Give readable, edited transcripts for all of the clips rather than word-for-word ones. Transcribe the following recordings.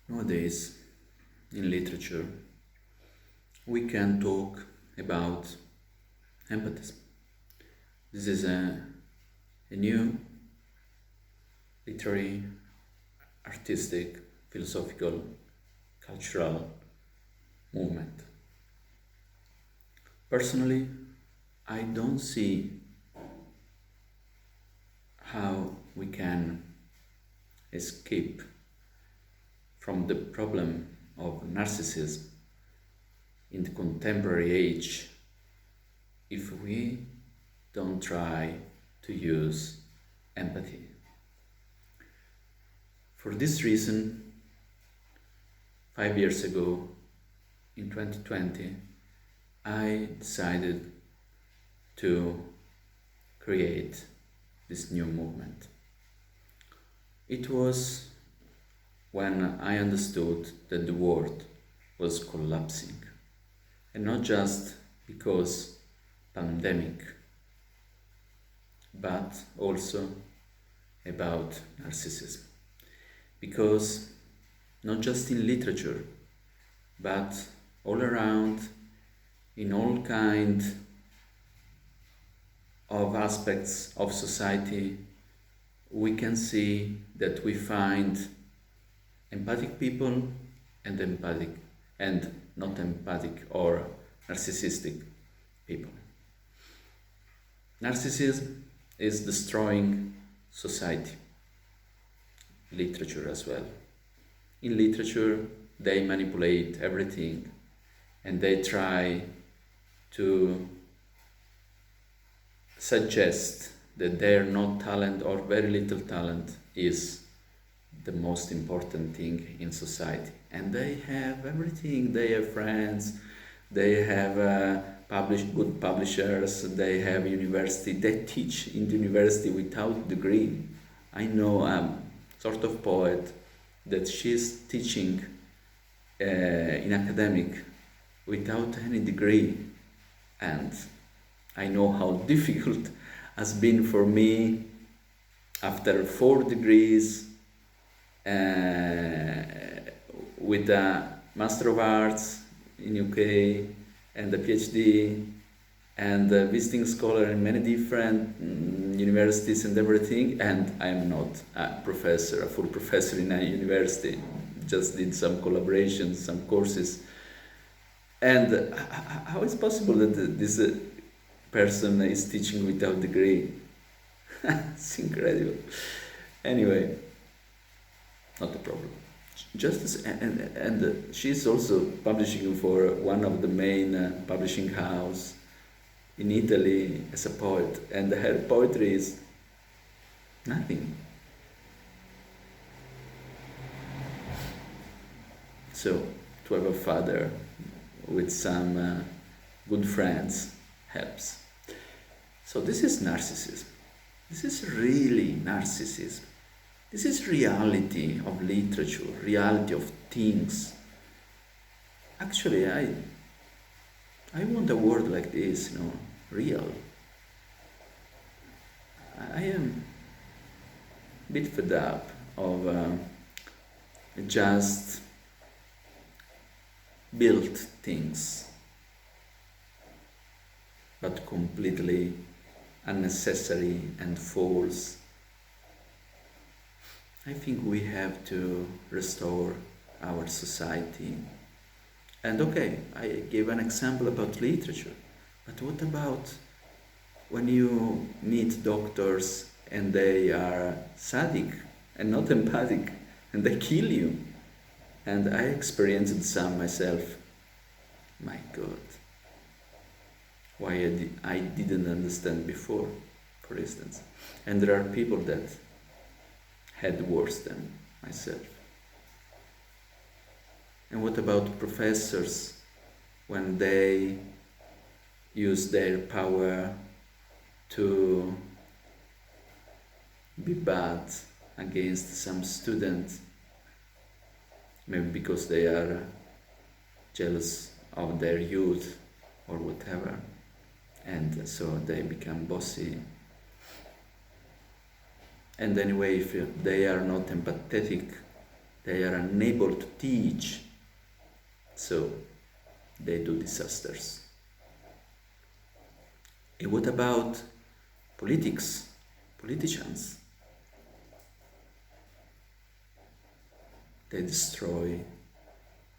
Nowadays, in literature, we can talk about empathism. This is a new literary, artistic, philosophical, cultural movement. Personally, I don't see how we can escape from the problem of narcissism in the contemporary age if we don't try to use empathy. For this reason, 5 years ago, in 2020, I decided to create this new movement. It was when I understood that the world was collapsing, and not just because pandemic, but also about narcissism. Because not just in literature, but all around, in all kind of aspects of society, we can see that we find empathic people and not empathic or narcissistic people. Narcissism is destroying society, literature as well. In literature, they manipulate everything and they try to suggest that their no talent or very little talent is the most important thing in society. And they have everything. They have friends, they have good publishers, they have university, they teach in the university without degree. I know a sort of poet that she's teaching in academic without any degree, and I know how difficult has been for me after 4 degrees with a Master of Arts in UK and a PhD and a visiting scholar in many different universities and everything, and I'm not a professor, a full professor in a university, just did some collaborations, some courses. And how is possible that this person is teaching without degree? It's incredible. Anyway, not a problem. Just and she's also publishing for one of the main publishing house in Italy as a poet, and her poetry is nothing. So to have a father with some good friends helps. So this is narcissism. This is really narcissism. This is reality of literature, reality of things. Actually, I want a word like this, real. I am a bit fed up of just built things, but completely unnecessary and false. I think we have to restore our society. And okay, I gave an example about literature, but what about when you meet doctors and they are sadistic and not empathic and they kill you? And I experienced some myself. My God, why I didn't understand before, for instance. And there are people that had worse than myself. And what about professors when they use their power to be bad against some student, maybe because they are jealous of their youth or whatever, and so they become bossy. And anyway, if they are not empathetic They are unable to teach, so they do disasters. And what about politics, politicians? They destroy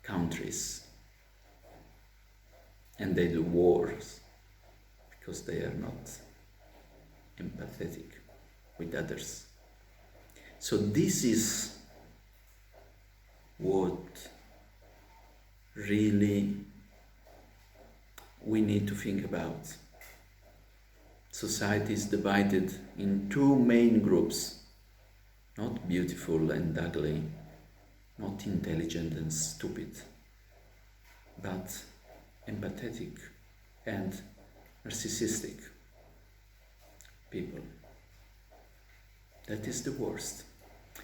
countries and they do wars because they are not empathetic with others. So this is what really we need to think about. Society is divided in two main groups, not beautiful and ugly, not intelligent and stupid, but empathetic and narcissistic people. That is the worst.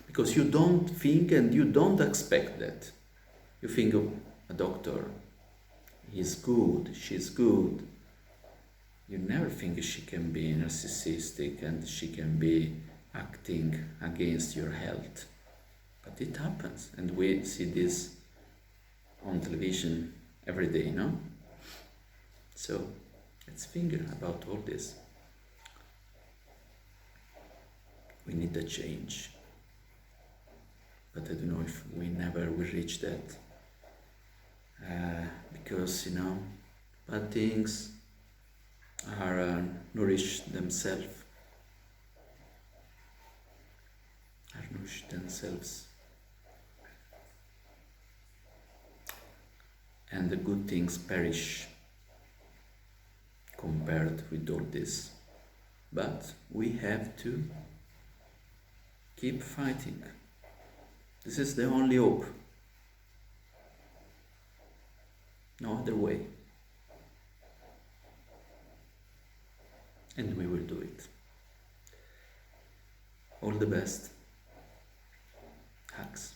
Because you don't think and you don't expect that. You think of a doctor, he's good, she's good. You never think she can be narcissistic and she can be acting against your health. But it happens, and we see this on television every day, no? So let's think about all this. We need a change. But I don't know if we never will reach that. Because, bad things are nourish themselves. And the good things perish compared with all this. But we have to keep fighting. This is the only hope. No other way. And we will do it. All the best. Hugs.